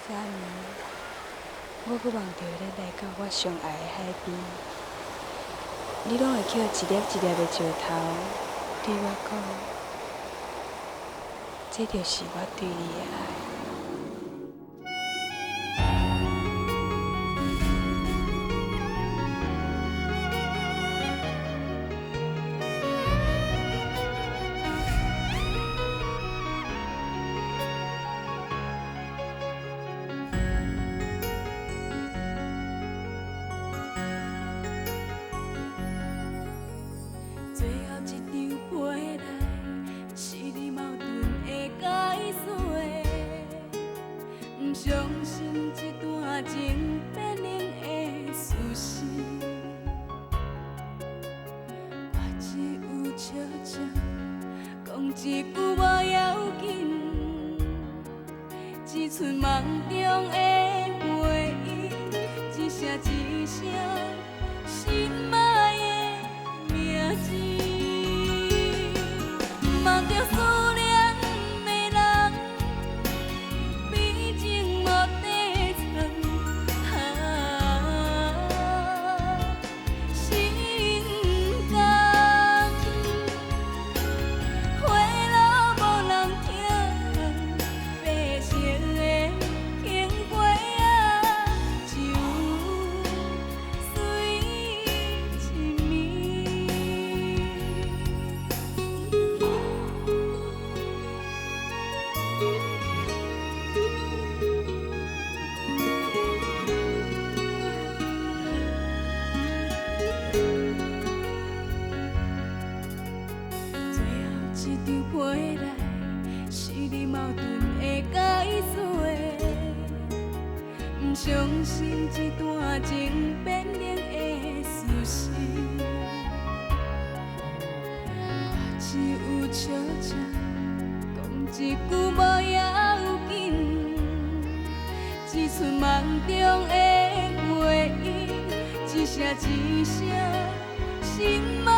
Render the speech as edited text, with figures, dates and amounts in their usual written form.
昨暝，我阁梦到咱来到我上爱的海边，你拢会捡一粒一粒的石头，对我讲，这就是我对你的爱。最后一场陪来，是你矛盾的解释。不相信这段情变冷的事实，我只有笑笑讲一句无要紧，只剩梦中的回忆，一声一声心爱的名字。梦着思念的人，变情无底藏。心甘，花路无人听，白色的杏花啊，就随一暝。最后一场陪来，是你矛盾的解释。不相信这段情变冷的事实，我只有笑笑讲一句无要紧，只剩梦中的回忆，一声一声心爱。